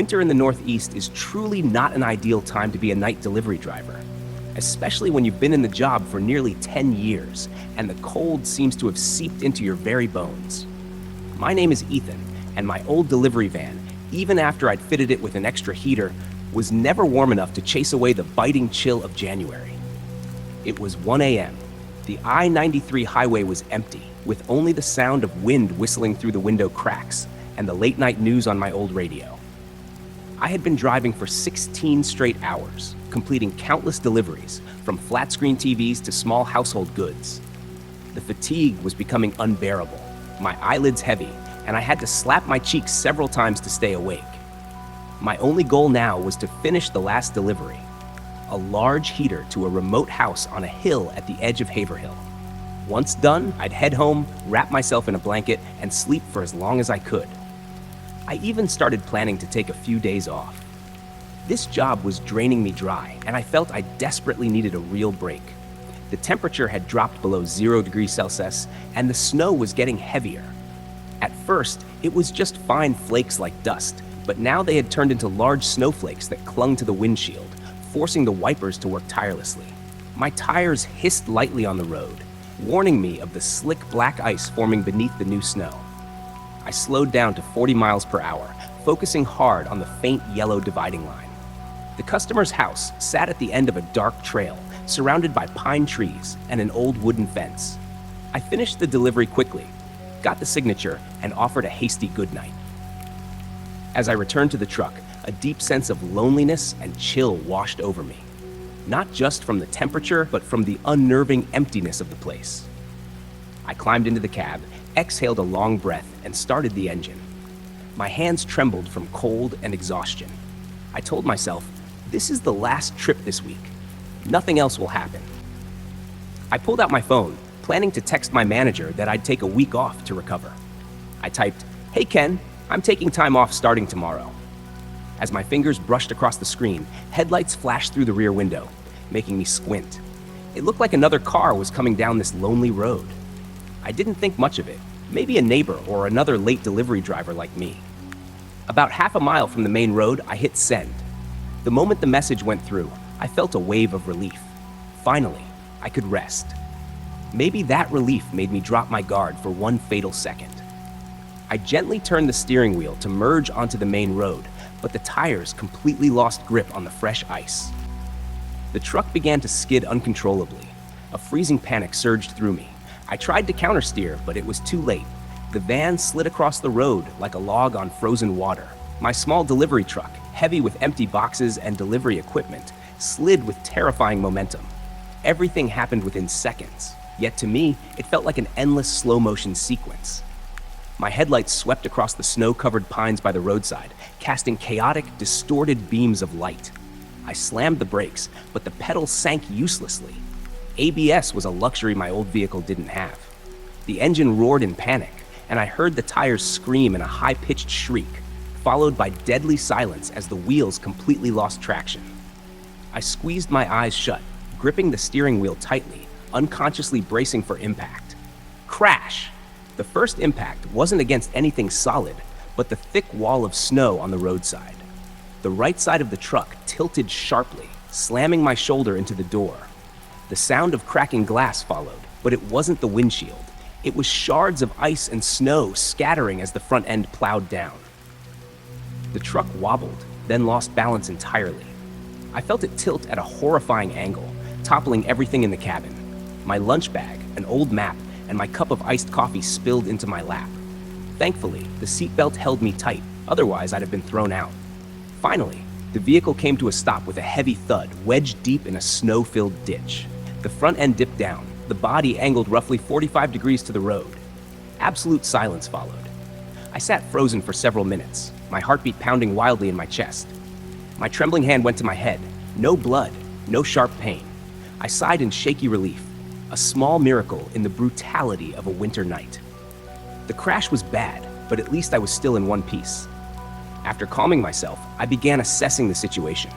Winter in the Northeast is truly not an ideal time to be a night delivery driver, especially when you've been in the job for nearly 10 years and the cold seems to have seeped into your very bones. My name is Ethan, and my old delivery van, even after I'd fitted it with an extra heater, was never warm enough to chase away the biting chill of January. It was 1 a.m. The I-93 highway was empty, with only the sound of wind whistling through the window cracks and the late-night news on my old radio. I had been driving for 16 straight hours, completing countless deliveries, from flat-screen TVs to small household goods. The fatigue was becoming unbearable, my eyelids heavy, and I had to slap my cheeks several times to stay awake. My only goal now was to finish the last delivery, a large heater to a remote house on a hill at the edge of Haverhill. Once done, I'd head home, wrap myself in a blanket, and sleep for as long as I could. I even started planning to take a few days off. This job was draining me dry, and I felt I desperately needed a real break. The temperature had dropped below 0 degrees Celsius, and the snow was getting heavier. At first, it was just fine flakes like dust, but now they had turned into large snowflakes that clung to the windshield, forcing the wipers to work tirelessly. My tires hissed lightly on the road, warning me of the slick black ice forming beneath the new snow. I slowed down to 40 miles per hour, focusing hard on the faint yellow dividing line. The customer's house sat at the end of a dark trail, surrounded by pine trees and an old wooden fence. I finished the delivery quickly, got the signature, and offered a hasty goodnight. As I returned to the truck, a deep sense of loneliness and chill washed over me, not just from the temperature, but from the unnerving emptiness of the place. I climbed into the cab, exhaled a long breath, and started the engine. My hands trembled from cold and exhaustion. I told myself, this is the last trip this week. Nothing else will happen. I pulled out my phone, planning to text my manager that I'd take a week off to recover. I typed, "Hey Ken, I'm taking time off starting tomorrow." As my fingers brushed across the screen, headlights flashed through the rear window, making me squint. It looked like another car was coming down this lonely road. I didn't think much of it, maybe a neighbor or another late delivery driver like me. About half a mile from the main road, I hit send. The moment the message went through, I felt a wave of relief. Finally, I could rest. Maybe that relief made me drop my guard for one fatal second. I gently turned the steering wheel to merge onto the main road, but the tires completely lost grip on the fresh ice. The truck began to skid uncontrollably. A freezing panic surged through me. I tried to countersteer, but it was too late. The van slid across the road like a log on frozen water. My small delivery truck, heavy with empty boxes and delivery equipment, slid with terrifying momentum. Everything happened within seconds, yet to me, it felt like an endless slow-motion sequence. My headlights swept across the snow-covered pines by the roadside, casting chaotic, distorted beams of light. I slammed the brakes, but the pedals sank uselessly. ABS was a luxury my old vehicle didn't have. The engine roared in panic, and I heard the tires scream in a high-pitched shriek, followed by deadly silence as the wheels completely lost traction. I squeezed my eyes shut, gripping the steering wheel tightly, unconsciously bracing for impact. Crash! The first impact wasn't against anything solid, but the thick wall of snow on the roadside. The right side of the truck tilted sharply, slamming my shoulder into the door. The sound of cracking glass followed, but it wasn't the windshield. It was shards of ice and snow scattering as the front end plowed down. The truck wobbled, then lost balance entirely. I felt it tilt at a horrifying angle, toppling everything in the cabin. My lunch bag, an old map, and my cup of iced coffee spilled into my lap. Thankfully, the seatbelt held me tight, otherwise I'd have been thrown out. Finally, the vehicle came to a stop with a heavy thud, wedged deep in a snow-filled ditch. The front end dipped down, the body angled roughly 45 degrees to the road. Absolute silence followed. I sat frozen for several minutes, my heartbeat pounding wildly in my chest. My trembling hand went to my head. No blood, no sharp pain. I sighed in shaky relief, a small miracle in the brutality of a winter night. The crash was bad, but at least I was still in one piece. After calming myself, I began assessing the situation.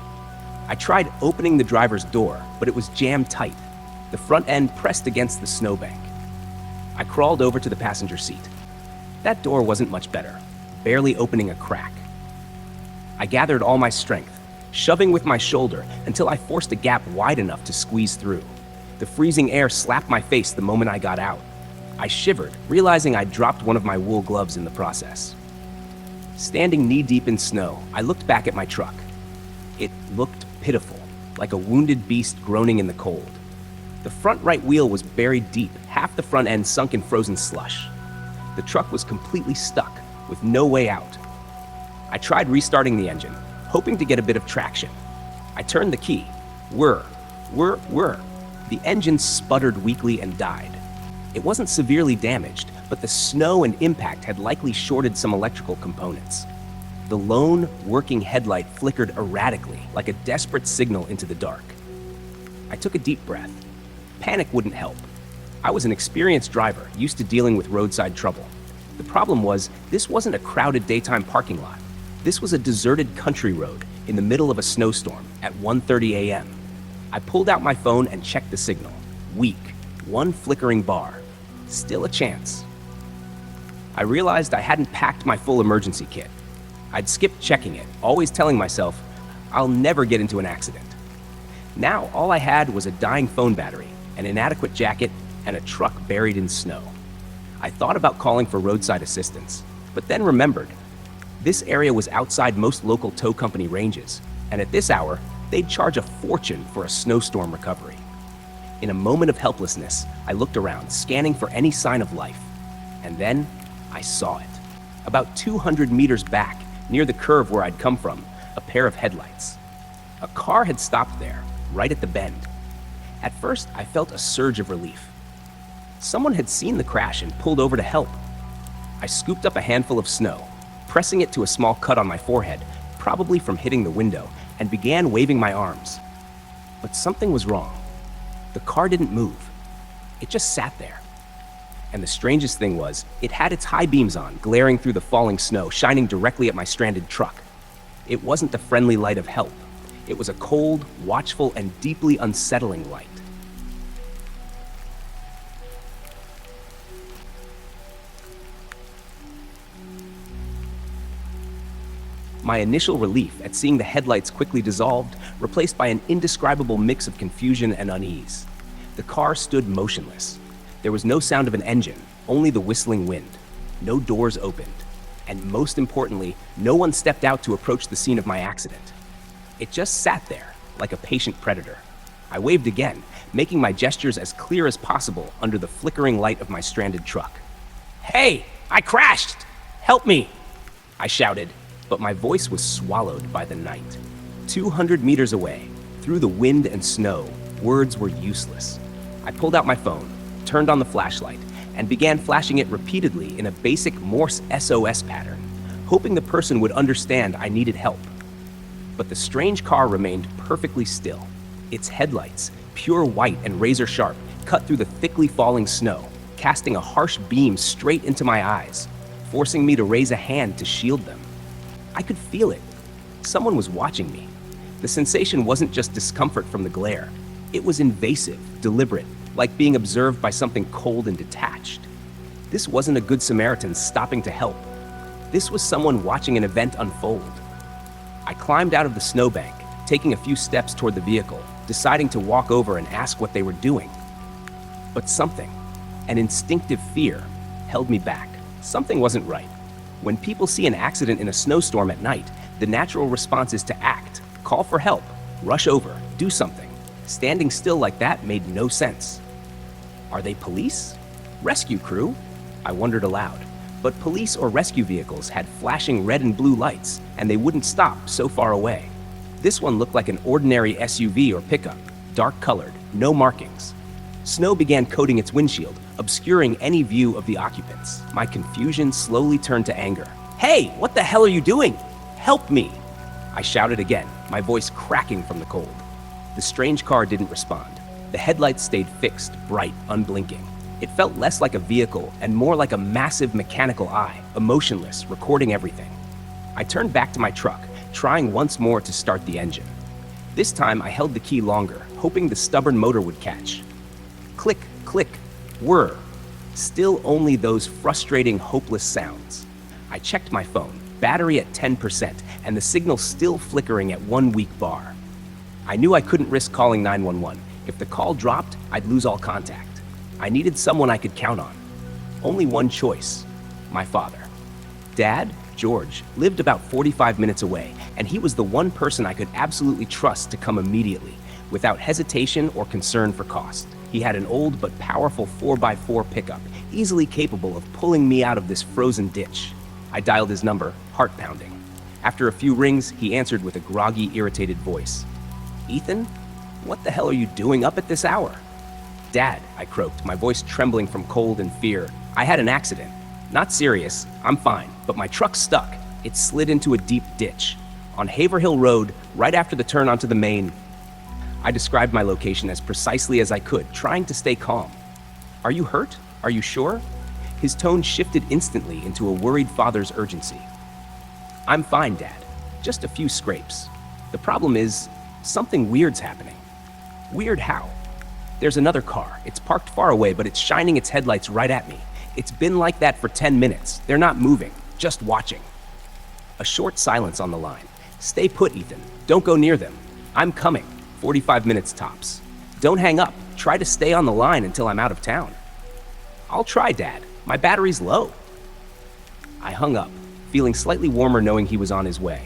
I tried opening the driver's door, but it was jammed tight, the front end pressed against the snowbank. I crawled over to the passenger seat. That door wasn't much better, barely opening a crack. I gathered all my strength, shoving with my shoulder until I forced a gap wide enough to squeeze through. The freezing air slapped my face the moment I got out. I shivered, realizing I'd dropped one of my wool gloves in the process. Standing knee-deep in snow, I looked back at my truck. It looked pitiful, like a wounded beast groaning in the cold. The front right wheel was buried deep, half the front end sunk in frozen slush. The truck was completely stuck, with no way out. I tried restarting the engine, hoping to get a bit of traction. I turned the key. Whir. The engine sputtered weakly and died. It wasn't severely damaged, but the snow and impact had likely shorted some electrical components. The lone working headlight flickered erratically, like a desperate signal into the dark. I took a deep breath. Panic wouldn't help. I was an experienced driver, used to dealing with roadside trouble. The problem was, this wasn't a crowded daytime parking lot. This was a deserted country road in the middle of a snowstorm at 1:30 a.m. I pulled out my phone and checked the signal. Weak. One flickering bar. Still a chance. I realized I hadn't packed my full emergency kit. I'd skipped checking it, always telling myself, I'll never get into an accident. Now all I had was a dying phone battery, an inadequate jacket, and a truck buried in snow. I thought about calling for roadside assistance, but then remembered this area was outside most local tow company ranges, and at this hour, they'd charge a fortune for a snowstorm recovery. In a moment of helplessness, I looked around, scanning for any sign of life. And then, I saw it. About 200 meters back, near the curve where I'd come from, a pair of headlights. A car had stopped there, right at the bend. At first, I felt a surge of relief. Someone had seen the crash and pulled over to help. I scooped up a handful of snow, pressing it to a small cut on my forehead, probably from hitting the window, and began waving my arms. But something was wrong. The car didn't move. It just sat there. And the strangest thing was, it had its high beams on, glaring through the falling snow, shining directly at my stranded truck. It wasn't the friendly light of help. It was a cold, watchful, and deeply unsettling light. My initial relief at seeing the headlights quickly dissolved, replaced by an indescribable mix of confusion and unease. The car stood motionless. There was no sound of an engine, only the whistling wind. No doors opened. And most importantly, no one stepped out to approach the scene of my accident. It just sat there, like a patient predator. I waved again, making my gestures as clear as possible under the flickering light of my stranded truck. "Hey, I crashed! Help me!" I shouted, but my voice was swallowed by the night. 200 meters away, through the wind and snow, words were useless. I pulled out my phone, turned on the flashlight, and began flashing it repeatedly in a basic Morse SOS pattern, hoping the person would understand I needed help. But the strange car remained perfectly still. Its headlights, pure white and razor sharp, cut through the thickly falling snow, casting a harsh beam straight into my eyes, forcing me to raise a hand to shield them. I could feel it. Someone was watching me. The sensation wasn't just discomfort from the glare. It was invasive, deliberate, like being observed by something cold and detached. This wasn't a good Samaritan stopping to help. This was someone watching an event unfold. I climbed out of the snowbank, taking a few steps toward the vehicle, deciding to walk over and ask what they were doing. But something, an instinctive fear, held me back. Something wasn't right. When people see an accident in a snowstorm at night, the natural response is to act, call for help, rush over, do something. Standing still like that made no sense. Are they police? Rescue crew? I wondered aloud. But police or rescue vehicles had flashing red and blue lights, and they wouldn't stop so far away. This one looked like an ordinary SUV or pickup, dark-colored, no markings. Snow began coating its windshield, obscuring any view of the occupants. My confusion slowly turned to anger. "Hey, what the hell are you doing? Help me!" I shouted again, my voice cracking from the cold. The strange car didn't respond. The headlights stayed fixed, bright, unblinking. It felt less like a vehicle and more like a massive mechanical eye, emotionless, recording everything. I turned back to my truck, trying once more to start the engine. This time I held the key longer, hoping the stubborn motor would catch. Click, click, whir. Still only those frustrating, hopeless sounds. I checked my phone, battery at 10%, and the signal still flickering at one weak bar. I knew I couldn't risk calling 911. If the call dropped, I'd lose all contact. I needed someone I could count on. Only one choice: my father. Dad, George, lived about 45 minutes away, and he was the one person I could absolutely trust to come immediately, without hesitation or concern for cost. He had an old but powerful 4x4 pickup, easily capable of pulling me out of this frozen ditch. I dialed his number, heart pounding. After a few rings, he answered with a groggy, irritated voice. "Ethan, what the hell are you doing up at this hour?" "Dad," I croaked, my voice trembling from cold and fear. "I had an accident. Not serious, I'm fine, but my truck stuck. It slid into a deep ditch. On Haverhill Road, right after the turn onto the main." I described my location as precisely as I could, trying to stay calm. "Are you hurt? Are you sure?" His tone shifted instantly into a worried father's urgency. "I'm fine, Dad. Just a few scrapes. The problem is, something weird's happening." "Weird how?" "There's another car. It's parked far away, but it's shining its headlights right at me. It's been like that for 10 minutes. They're not moving, just watching." A short silence on the line. "Stay put, Ethan. Don't go near them. I'm coming. 45 minutes tops. Don't hang up. Try to stay on the line until I'm out of town." "I'll try, Dad. My battery's low." I hung up, feeling slightly warmer knowing he was on his way.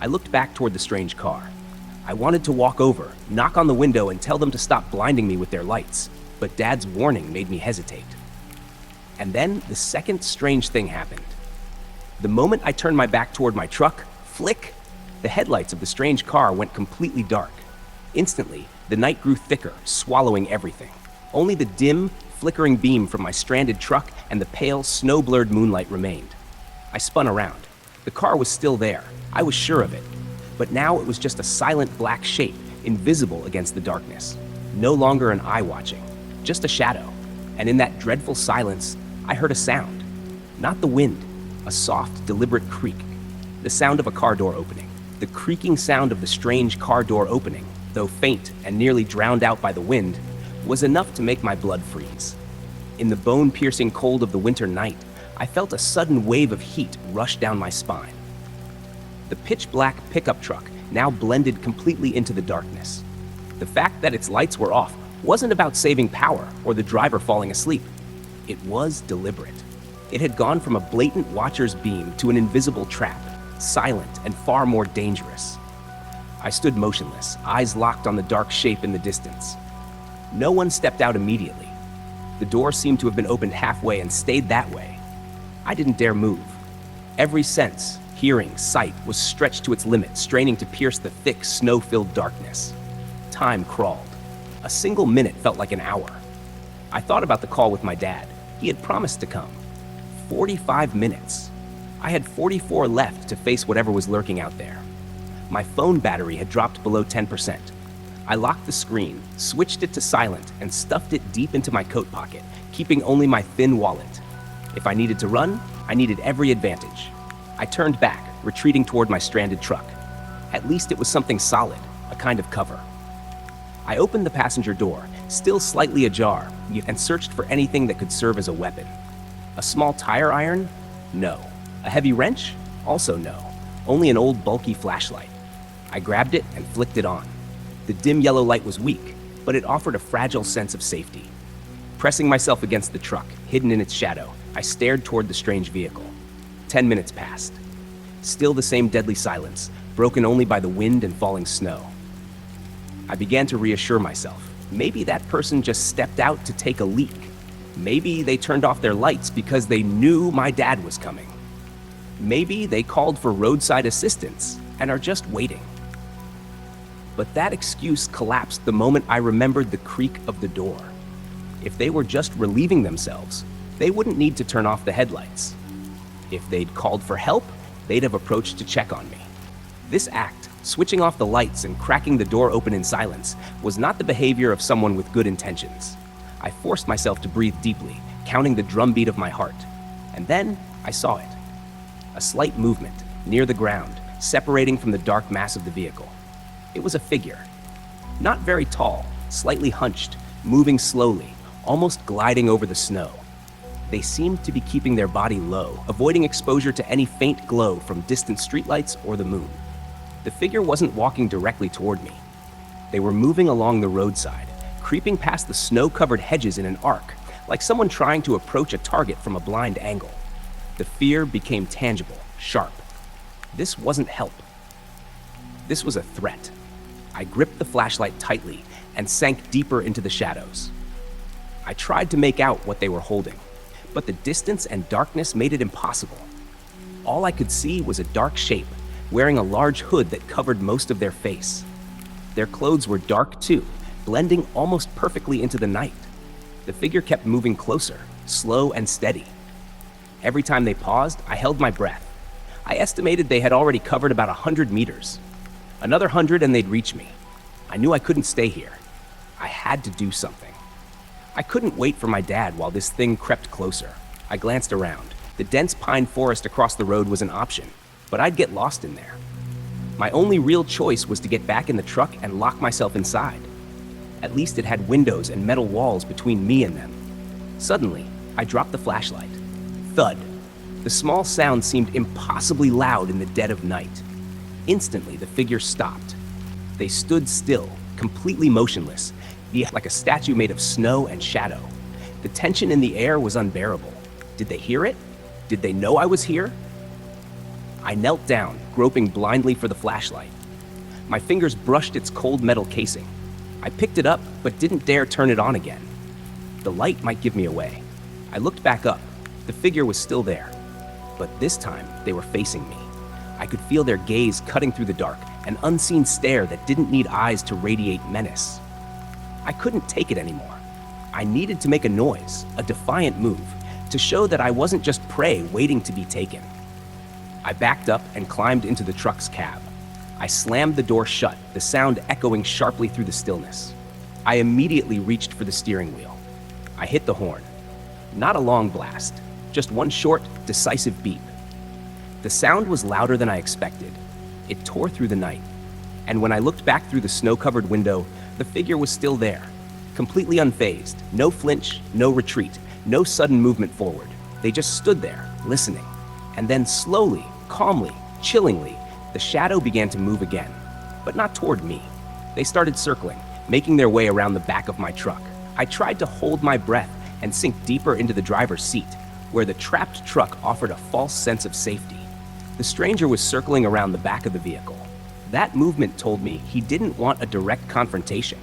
I looked back toward the strange car. I wanted to walk over, knock on the window, and tell them to stop blinding me with their lights, but Dad's warning made me hesitate. And then the second strange thing happened. The moment I turned my back toward my truck, flick, the headlights of the strange car went completely dark. Instantly, the night grew thicker, swallowing everything. Only the dim, flickering beam from my stranded truck and the pale, snow-blurred moonlight remained. I spun around. The car was still there. I was sure of it. But now it was just a silent black shape, invisible against the darkness. No longer an eye watching, just a shadow. And in that dreadful silence, I heard a sound. Not the wind, a soft, deliberate creak. The sound of a car door opening. The creaking sound of the strange car door opening, though faint and nearly drowned out by the wind, was enough to make my blood freeze. In the bone-piercing cold of the winter night, I felt a sudden wave of heat rush down my spine. The pitch-black pickup truck now blended completely into the darkness. The fact that its lights were off wasn't about saving power or the driver falling asleep. It was deliberate. It had gone from a blatant watcher's beam to an invisible trap, silent and far more dangerous. I stood motionless, eyes locked on the dark shape in the distance. No one stepped out immediately. The door seemed to have been opened halfway and stayed that way. I didn't dare move. Every sense, hearing, sight, was stretched to its limit, straining to pierce the thick, snow-filled darkness. Time crawled. A single minute felt like an hour. I thought about the call with my dad. He had promised to come. 45 minutes. I had 44 left to face whatever was lurking out there. My phone battery had dropped below 10%. I locked the screen, switched it to silent, and stuffed it deep into my coat pocket, keeping only my thin wallet. If I needed to run, I needed every advantage. I turned back, retreating toward my stranded truck. At least it was something solid, a kind of cover. I opened the passenger door, still slightly ajar, and searched for anything that could serve as a weapon. A small tire iron? No. A heavy wrench? Also no. Only an old bulky flashlight. I grabbed it and flicked it on. The dim yellow light was weak, but it offered a fragile sense of safety. Pressing myself against the truck, hidden in its shadow, I stared toward the strange vehicle. 10 minutes passed. Still the same deadly silence, broken only by the wind and falling snow. I began to reassure myself. Maybe that person just stepped out to take a leak. Maybe they turned off their lights because they knew my dad was coming. Maybe they called for roadside assistance and are just waiting. But that excuse collapsed the moment I remembered the creak of the door. If they were just relieving themselves, they wouldn't need to turn off the headlights. If they'd called for help, they'd have approached to check on me. This act, switching off the lights and cracking the door open in silence, was not the behavior of someone with good intentions. I forced myself to breathe deeply, counting the drumbeat of my heart. And then I saw it. A slight movement, near the ground, separating from the dark mass of the vehicle. It was a figure. Not very tall, slightly hunched, moving slowly, almost gliding over the snow. They seemed to be keeping their body low, avoiding exposure to any faint glow from distant streetlights or the moon. The figure wasn't walking directly toward me. They were moving along the roadside, creeping past the snow-covered hedges in an arc, like someone trying to approach a target from a blind angle. The fear became tangible, sharp. This wasn't help. This was a threat. I gripped the flashlight tightly and sank deeper into the shadows. I tried to make out what they were holding, but the distance and darkness made it impossible. All I could see was a dark shape, wearing a large hood that covered most of their face. Their clothes were dark too, blending almost perfectly into the night. The figure kept moving closer, slow and steady. Every time they paused, I held my breath. I estimated they had already covered about 100 meters. Another 100 and they'd reach me. I knew I couldn't stay here. I had to do something. I couldn't wait for my dad while this thing crept closer. I glanced around. The dense pine forest across the road was an option, but I'd get lost in there. My only real choice was to get back in the truck and lock myself inside. At least it had windows and metal walls between me and them. Suddenly, I dropped the flashlight. Thud. The small sound seemed impossibly loud in the dead of night. Instantly, the figure stopped. They stood still, completely motionless, like a statue made of snow and shadow. The tension in the air was unbearable. Did they hear it? Did they know I was here? I knelt down, groping blindly for the flashlight. My fingers brushed its cold metal casing. I picked it up, but didn't dare turn it on again. The light might give me away. I looked back up. The figure was still there. But this time, they were facing me. I could feel their gaze cutting through the dark, an unseen stare that didn't need eyes to radiate menace. I couldn't take it anymore. I needed to make a noise, a defiant move, to show that I wasn't just prey waiting to be taken. I backed up and climbed into the truck's cab. I slammed the door shut, the sound echoing sharply through the stillness. I immediately reached for the steering wheel. I hit the horn. Not a long blast, just one short, decisive beep. The sound was louder than I expected. It tore through the night. And when I looked back through the snow-covered window, the figure was still there, completely unfazed, no flinch, no retreat, no sudden movement forward. They just stood there, listening. And then slowly, calmly, chillingly, the shadow began to move again, but not toward me. They started circling, making their way around the back of my truck. I tried to hold my breath and sink deeper into the driver's seat, where the trapped truck offered a false sense of safety. The stranger was circling around the back of the vehicle. That movement told me he didn't want a direct confrontation.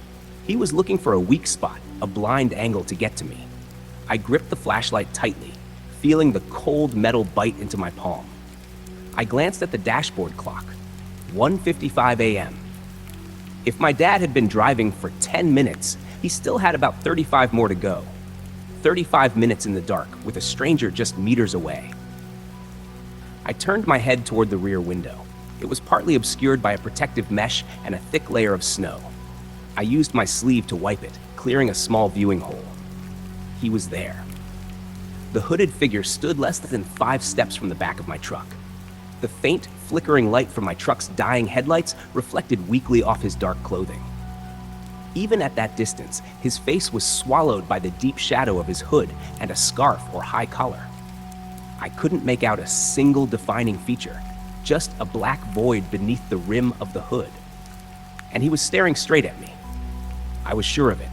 He was looking for a weak spot, a blind angle to get to me. I gripped the flashlight tightly, feeling the cold metal bite into my palm. I glanced at the dashboard clock, 1:55 a.m. If my dad had been driving for 10 minutes, he still had about 35 more to go. 35 minutes in the dark, with a stranger just meters away. I turned my head toward the rear window. It was partly obscured by a protective mesh and a thick layer of snow. I used my sleeve to wipe it, clearing a small viewing hole. He was there. The hooded figure stood less than 5 steps from the back of my truck. The faint, flickering light from my truck's dying headlights reflected weakly off his dark clothing. Even at that distance, his face was swallowed by the deep shadow of his hood and a scarf or high collar. I couldn't make out a single defining feature, just a black void beneath the rim of the hood. And he was staring straight at me. I was sure of it.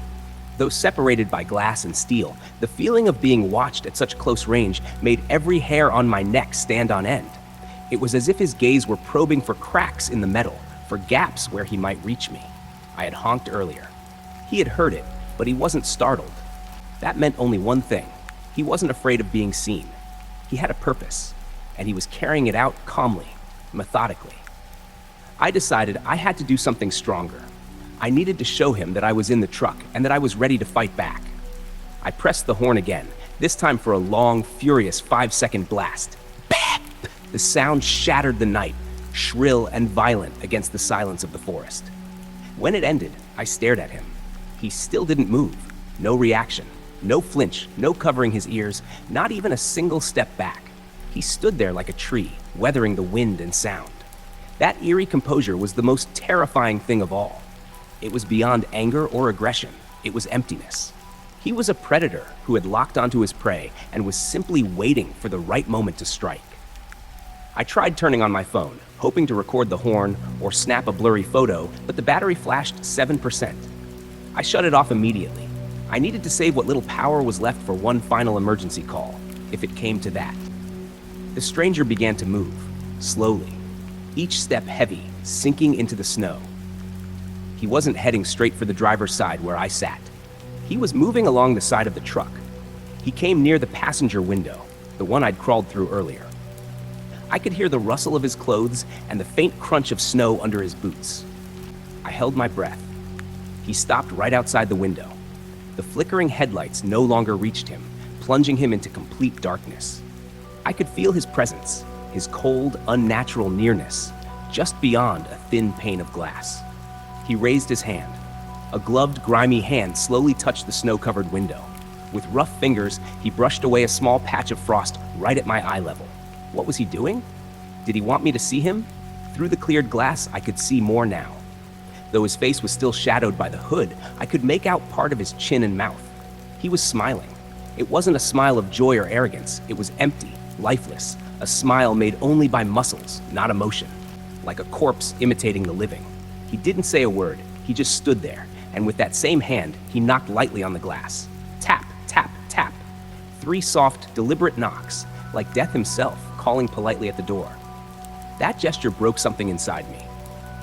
Though separated by glass and steel, the feeling of being watched at such close range made every hair on my neck stand on end. It was as if his gaze were probing for cracks in the metal, for gaps where he might reach me. I had honked earlier. He had heard it, but he wasn't startled. That meant only one thing. He wasn't afraid of being seen. He had a purpose, and he was carrying it out calmly, methodically. I decided I had to do something stronger. I needed to show him that I was in the truck and that I was ready to fight back. I pressed the horn again, this time for a long, furious 5-second blast. Bap! The sound shattered the night, shrill and violent against the silence of the forest. When it ended, I stared at him. He still didn't move. No reaction, no flinch, no covering his ears, not even a single step back. He stood there like a tree, weathering the wind and sound. That eerie composure was the most terrifying thing of all. It was beyond anger or aggression. It was emptiness. He was a predator who had locked onto his prey and was simply waiting for the right moment to strike. I tried turning on my phone, hoping to record the horn or snap a blurry photo, but the battery flashed 7%. I shut it off immediately. I needed to save what little power was left for one final emergency call, if it came to that. The stranger began to move, slowly, each step heavy, sinking into the snow. He wasn't heading straight for the driver's side where I sat. He was moving along the side of the truck. He came near the passenger window, the one I'd crawled through earlier. I could hear the rustle of his clothes and the faint crunch of snow under his boots. I held my breath. He stopped right outside the window. The flickering headlights no longer reached him, plunging him into complete darkness. I could feel his presence, his cold, unnatural nearness, just beyond a thin pane of glass. He raised his hand. A gloved, grimy hand slowly touched the snow-covered window. With rough fingers, he brushed away a small patch of frost right at my eye level. What was he doing? Did he want me to see him? Through the cleared glass, I could see more now. Though his face was still shadowed by the hood, I could make out part of his chin and mouth. He was smiling. It wasn't a smile of joy or arrogance. It was empty, lifeless, a smile made only by muscles, not emotion, like a corpse imitating the living. He didn't say a word. He just stood there, and with that same hand, he knocked lightly on the glass. Tap, tap, tap. 3 soft, deliberate knocks, like death himself, calling politely at the door. That gesture broke something inside me.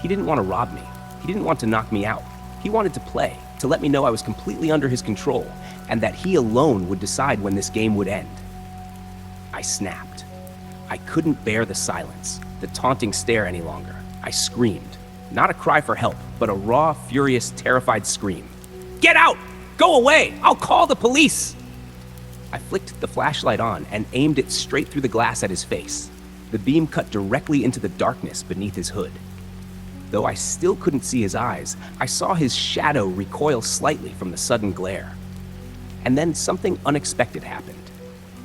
He didn't want to rob me. He didn't want to knock me out. He wanted to play, to let me know I was completely under his control, and that he alone would decide when this game would end. I snapped. I couldn't bear the silence, the taunting stare any longer. I screamed. Not a cry for help, but a raw, furious, terrified scream. "Get out! Go away! I'll call the police!" I flicked the flashlight on and aimed it straight through the glass at his face. The beam cut directly into the darkness beneath his hood. Though I still couldn't see his eyes, I saw his shadow recoil slightly from the sudden glare. And then something unexpected happened.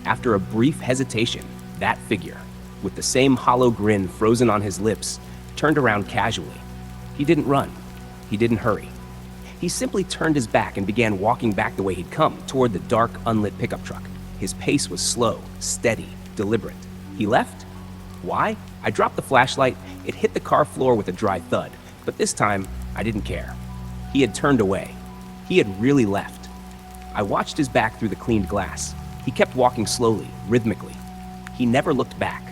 After a brief hesitation, that figure, with the same hollow grin frozen on his lips, turned around casually. He didn't run. He didn't hurry. He simply turned his back and began walking back the way he'd come, toward the dark, unlit pickup truck. His pace was slow, steady, deliberate. He left? Why? I dropped the flashlight. It hit the car floor with a dry thud, but this time, I didn't care. He had turned away. He had really left. I watched his back through the cleaned glass. He kept walking slowly, rhythmically. He never looked back.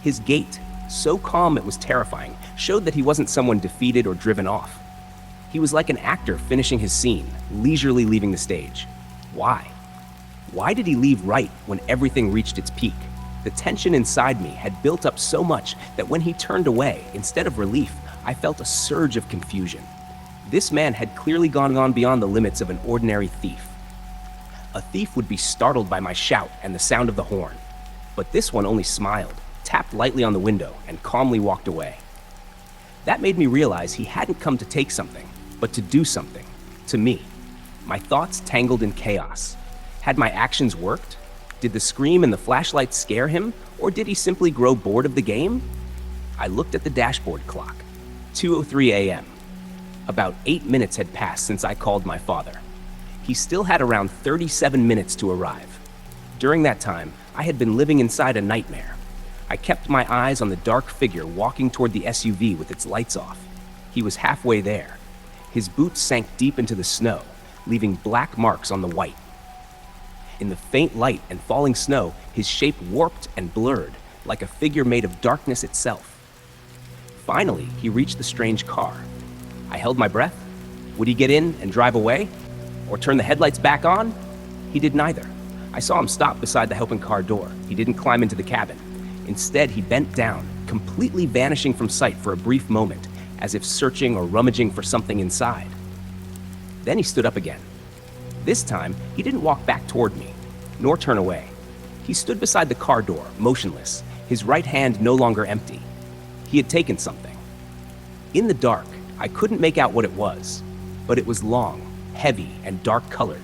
His gait, so calm it was terrifying, showed that he wasn't someone defeated or driven off. He was like an actor finishing his scene, leisurely leaving the stage. Why? Why did he leave right when everything reached its peak? The tension inside me had built up so much that when he turned away, instead of relief, I felt a surge of confusion. This man had clearly gone beyond the limits of an ordinary thief. A thief would be startled by my shout and the sound of the horn. But this one only smiled, tapped lightly on the window, and calmly walked away. That made me realize he hadn't come to take something, but to do something, to me. My thoughts tangled in chaos. Had my actions worked? Did the scream and the flashlight scare him, or did he simply grow bored of the game? I looked at the dashboard clock. 2:03 a.m. About 8 minutes had passed since I called my father. He still had around 37 minutes to arrive. During that time, I had been living inside a nightmare. I kept my eyes on the dark figure walking toward the SUV with its lights off. He was halfway there. His boots sank deep into the snow, leaving black marks on the white. In the faint light and falling snow, his shape warped and blurred, like a figure made of darkness itself. Finally, he reached the strange car. I held my breath. Would he get in and drive away? Or turn the headlights back on? He did neither. I saw him stop beside the open car door. He didn't climb into the cabin. Instead, he bent down, completely vanishing from sight for a brief moment, as if searching or rummaging for something inside. Then he stood up again. This time, he didn't walk back toward me, nor turn away. He stood beside the car door, motionless, his right hand no longer empty. He had taken something. In the dark, I couldn't make out what it was, but it was long, heavy, and dark-colored.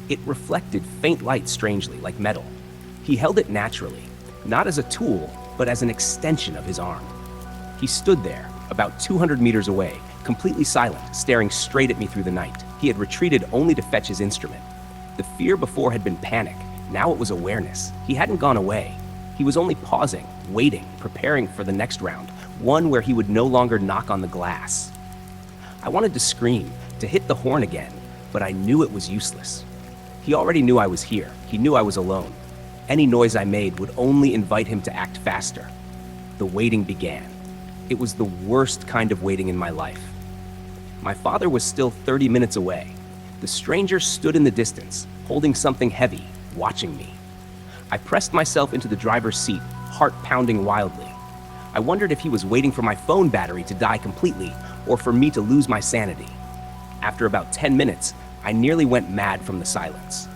It reflected faint light strangely, like metal. He held it naturally, not as a tool, but as an extension of his arm. He stood there, about 200 meters away, completely silent, staring straight at me through the night. He had retreated only to fetch his instrument. The fear before had been panic. Now it was awareness. He hadn't gone away. He was only pausing, waiting, preparing for the next round, one where he would no longer knock on the glass. I wanted to scream, to hit the horn again, but I knew it was useless. He already knew I was here. He knew I was alone. Any noise I made would only invite him to act faster. The waiting began. It was the worst kind of waiting in my life. My father was still 30 minutes away. The stranger stood in the distance, holding something heavy, watching me. I pressed myself into the driver's seat, heart pounding wildly. I wondered if he was waiting for my phone battery to die completely or for me to lose my sanity. After about 10 minutes, I nearly went mad from the silence.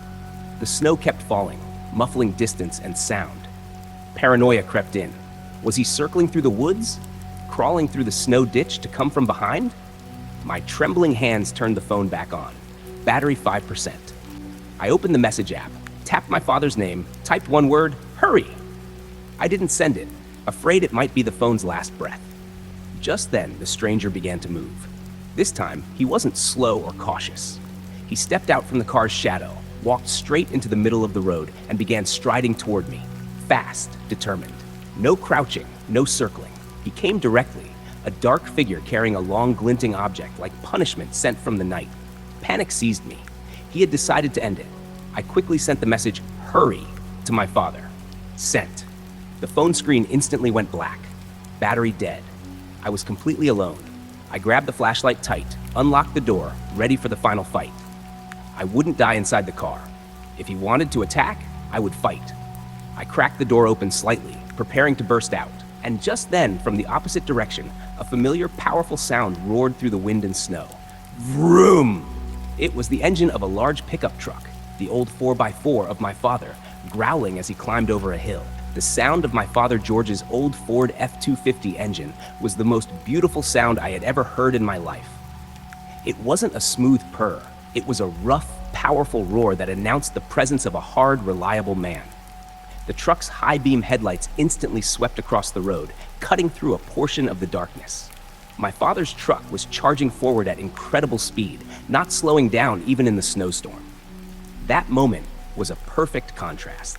The snow kept falling, muffling distance and sound. Paranoia crept in. Was he circling through the woods? Crawling through the snow ditch to come from behind? My trembling hands turned the phone back on. Battery 5%. I opened the message app, tapped my father's name, typed one word, "Hurry!" I didn't send it, afraid it might be the phone's last breath. Just then, the stranger began to move. This time, he wasn't slow or cautious. He stepped out from the car's shadow, walked straight into the middle of the road, and began striding toward me, fast, determined. No crouching, no circling. He came directly, a dark figure carrying a long glinting object like punishment sent from the night. Panic seized me. He had decided to end it. I quickly sent the message, "Hurry," to my father. Sent. The phone screen instantly went black. Battery dead. I was completely alone. I grabbed the flashlight tight, unlocked the door, ready for the final fight. I wouldn't die inside the car. If he wanted to attack, I would fight. I cracked the door open slightly, preparing to burst out. And just then, from the opposite direction, a familiar, powerful sound roared through the wind and snow. Vroom! It was the engine of a large pickup truck, the old 4x4 of my father, growling as he climbed over a hill. The sound of my father George's old Ford F-250 engine was the most beautiful sound I had ever heard in my life. It wasn't a smooth purr. It was a rough, powerful roar that announced the presence of a hard, reliable man. The truck's high-beam headlights instantly swept across the road, cutting through a portion of the darkness. My father's truck was charging forward at incredible speed, not slowing down even in the snowstorm. That moment was a perfect contrast.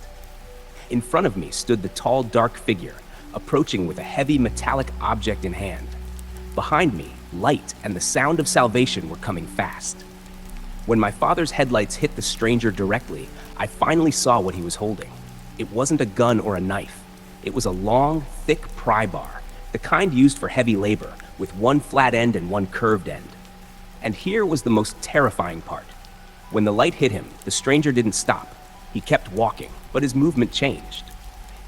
In front of me stood the tall, dark figure, approaching with a heavy metallic object in hand. Behind me, light and the sound of salvation were coming fast. When my father's headlights hit the stranger directly, I finally saw what he was holding. It wasn't a gun or a knife. It was a long, thick pry bar, the kind used for heavy labor, with one flat end and one curved end. And here was the most terrifying part. When the light hit him, the stranger didn't stop. He kept walking, but his movement changed.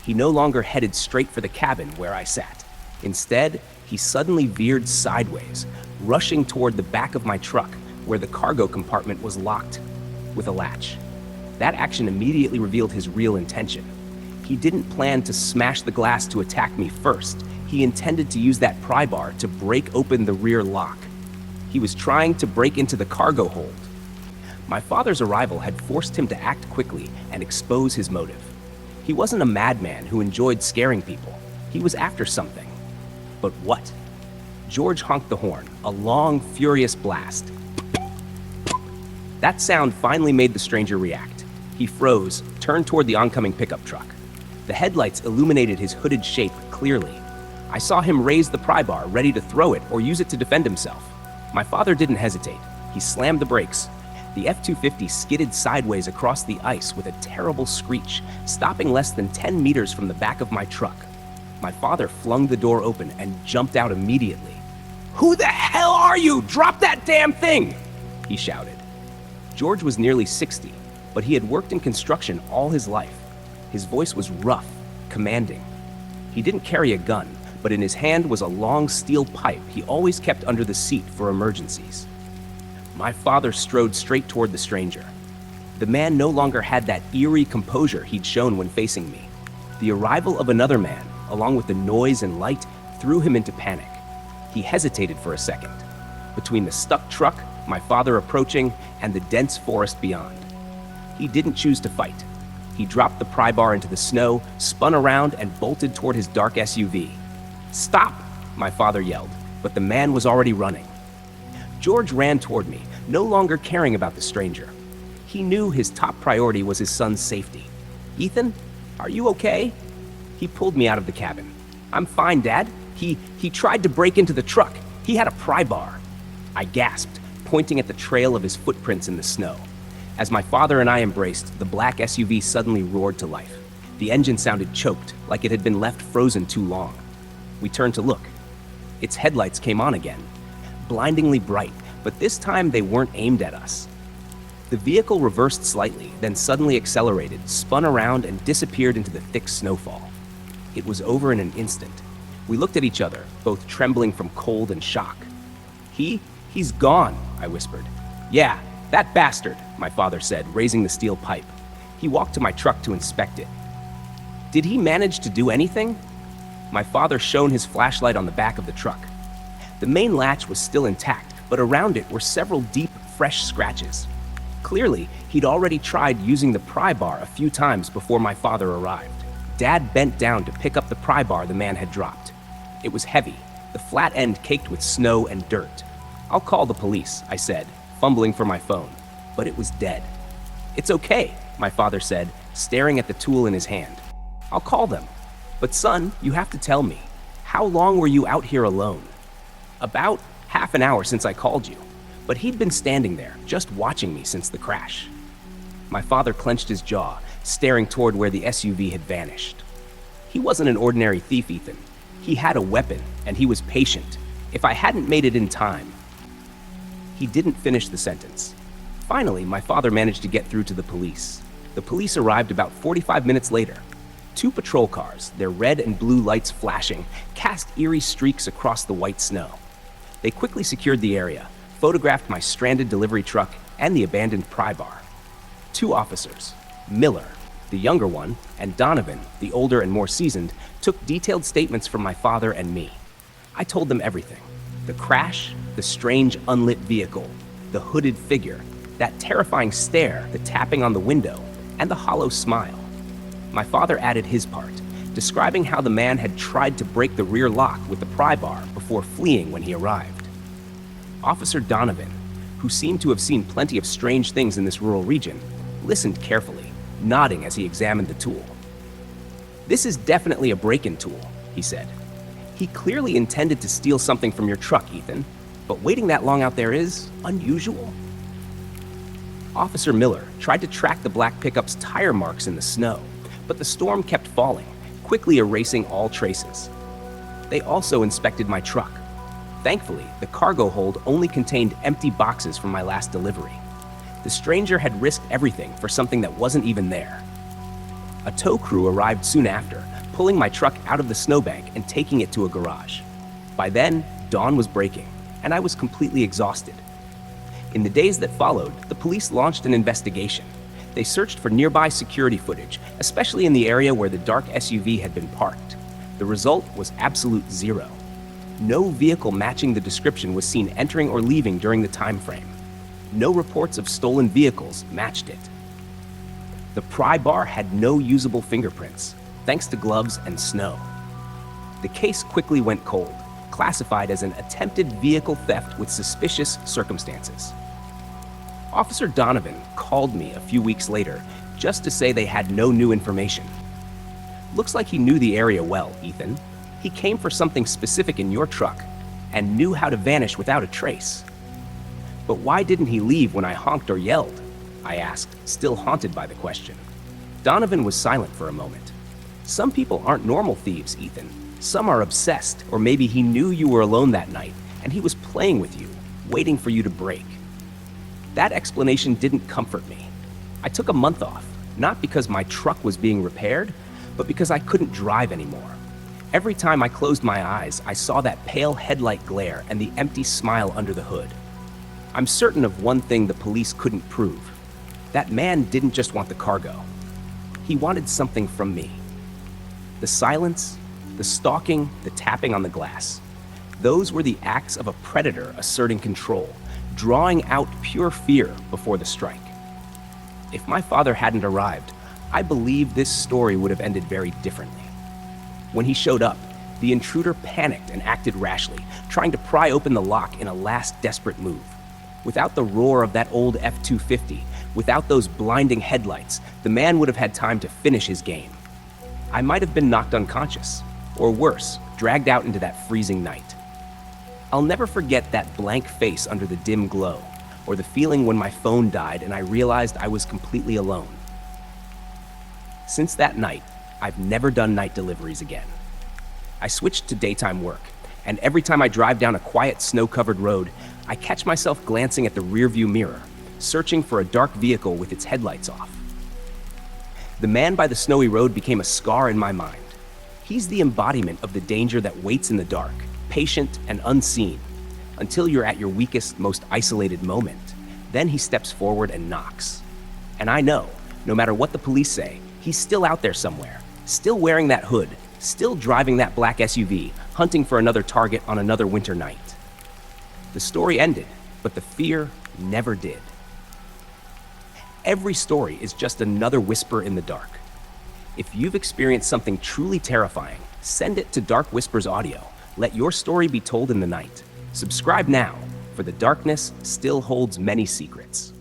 He no longer headed straight for the cabin where I sat. Instead, he suddenly veered sideways, rushing toward the back of my truck, where the cargo compartment was locked with a latch. That action immediately revealed his real intention. He didn't plan to smash the glass to attack me first. He intended to use that pry bar to break open the rear lock. He was trying to break into the cargo hold. My father's arrival had forced him to act quickly and expose his motive. He wasn't a madman who enjoyed scaring people. He was after something. But what? George honked the horn, a long, furious blast. That sound finally made the stranger react. He froze, turned toward the oncoming pickup truck. The headlights illuminated his hooded shape clearly. I saw him raise the pry bar, ready to throw it or use it to defend himself. My father didn't hesitate. He slammed the brakes. The F-250 skidded sideways across the ice with a terrible screech, stopping less than 10 meters from the back of my truck. My father flung the door open and jumped out immediately. "Who the hell are you? Drop that damn thing!" he shouted. George was nearly 60, but he had worked in construction all his life. His voice was rough, commanding. He didn't carry a gun, but in his hand was a long steel pipe he always kept under the seat for emergencies. My father strode straight toward the stranger. The man no longer had that eerie composure he'd shown when facing me. The arrival of another man, along with the noise and light, threw him into panic. He hesitated for a second, between the stuck truck, my father approaching, and the dense forest beyond. He didn't choose to fight. He dropped the pry bar into the snow, spun around, and bolted toward his dark SUV. "Stop!" my father yelled, but the man was already running. George ran toward me, no longer caring about the stranger. He knew his top priority was his son's safety. "Ethan, are you okay?" He pulled me out of the cabin. "I'm fine, Dad. He tried to break into the truck. He had a pry bar." I gasped, pointing at the trail of his footprints in the snow. As my father and I embraced, the black SUV suddenly roared to life. The engine sounded choked, like it had been left frozen too long. We turned to look. Its headlights came on again, blindingly bright, but this time they weren't aimed at us. The vehicle reversed slightly, then suddenly accelerated, spun around, and disappeared into the thick snowfall. It was over in an instant. We looked at each other, both trembling from cold and shock. He's gone," I whispered. "Yeah, that bastard," my father said, raising the steel pipe. He walked to my truck to inspect it. "Did he manage to do anything?" My father shone his flashlight on the back of the truck. The main latch was still intact, but around it were several deep, fresh scratches. Clearly, he'd already tried using the pry bar a few times before my father arrived. Dad bent down to pick up the pry bar the man had dropped. It was heavy, the flat end caked with snow and dirt. "I'll call the police," I said, fumbling for my phone, but it was dead. "It's okay," my father said, staring at the tool in his hand. "I'll call them. But son, you have to tell me, how long were you out here alone?" "About half an hour since I called you, but he'd been standing there, just watching me since the crash." My father clenched his jaw, staring toward where the SUV had vanished. "He wasn't an ordinary thief, Ethan. He had a weapon, and he was patient. If I hadn't made it in time..." He didn't finish the sentence. Finally, my father managed to get through to the police. The police arrived about 45 minutes later. 2 patrol cars, their red and blue lights flashing, cast eerie streaks across the white snow. They quickly secured the area, photographed my stranded delivery truck and the abandoned pry bar. 2 officers, Miller, the younger one, and Donovan, the older and more seasoned, took detailed statements from my father and me. I told them everything. The crash, the strange unlit vehicle, the hooded figure, that terrifying stare, the tapping on the window, and the hollow smile. My father added his part, describing how the man had tried to break the rear lock with the pry bar before fleeing when he arrived. Officer Donovan, who seemed to have seen plenty of strange things in this rural region, listened carefully, nodding as he examined the tool. "This is definitely a break-in tool," he said. "He clearly intended to steal something from your truck, Ethan, but waiting that long out there is unusual." Officer Miller tried to track the black pickup's tire marks in the snow, but the storm kept falling, quickly erasing all traces. They also inspected my truck. Thankfully, the cargo hold only contained empty boxes from my last delivery. The stranger had risked everything for something that wasn't even there. A tow crew arrived soon after, pulling my truck out of the snowbank and taking it to a garage. By then, dawn was breaking, and I was completely exhausted. In the days that followed, the police launched an investigation. They searched for nearby security footage, especially in the area where the dark SUV had been parked. The result was absolute zero. No vehicle matching the description was seen entering or leaving during the time frame. No reports of stolen vehicles matched it. The pry bar had no usable fingerprints, thanks to gloves and snow. The case quickly went cold, classified as an attempted vehicle theft with suspicious circumstances. Officer Donovan called me a few weeks later just to say they had no new information. "Looks like he knew the area well, Ethan. He came for something specific in your truck and knew how to vanish without a trace." "But why didn't he leave when I honked or yelled?" I asked, still haunted by the question. Donovan was silent for a moment. "Some people aren't normal thieves, Ethan. Some are obsessed, or maybe he knew you were alone that night and he was playing with you, waiting for you to break." That explanation didn't comfort me. I took a month off, not because my truck was being repaired, but because I couldn't drive anymore. Every time I closed my eyes, I saw that pale headlight glare and the empty smile under the hood. I'm certain of one thing the police couldn't prove. That man didn't just want the cargo. He wanted something from me. The silence, the stalking, the tapping on the glass. Those were the acts of a predator asserting control, drawing out pure fear before the strike. If my father hadn't arrived, I believe this story would have ended very differently. When he showed up, the intruder panicked and acted rashly, trying to pry open the lock in a last desperate move. Without the roar of that old F-250, Without those blinding headlights, the man would have had time to finish his game. I might have been knocked unconscious, or worse, dragged out into that freezing night. I'll never forget that blank face under the dim glow, or the feeling when my phone died and I realized I was completely alone. Since that night, I've never done night deliveries again. I switched to daytime work, and every time I drive down a quiet, snow-covered road, I catch myself glancing at the rearview mirror, searching for a dark vehicle with its headlights off. The man by the snowy road became a scar in my mind. He's the embodiment of the danger that waits in the dark, patient and unseen, until you're at your weakest, most isolated moment. Then he steps forward and knocks. And I know, no matter what the police say, he's still out there somewhere, still wearing that hood, still driving that black SUV, hunting for another target on another winter night. The story ended, but the fear never did. Every story is just another whisper in the dark. If you've experienced something truly terrifying, send it to Dark Whispers Audio. Let your story be told in the night. Subscribe now, for the darkness still holds many secrets.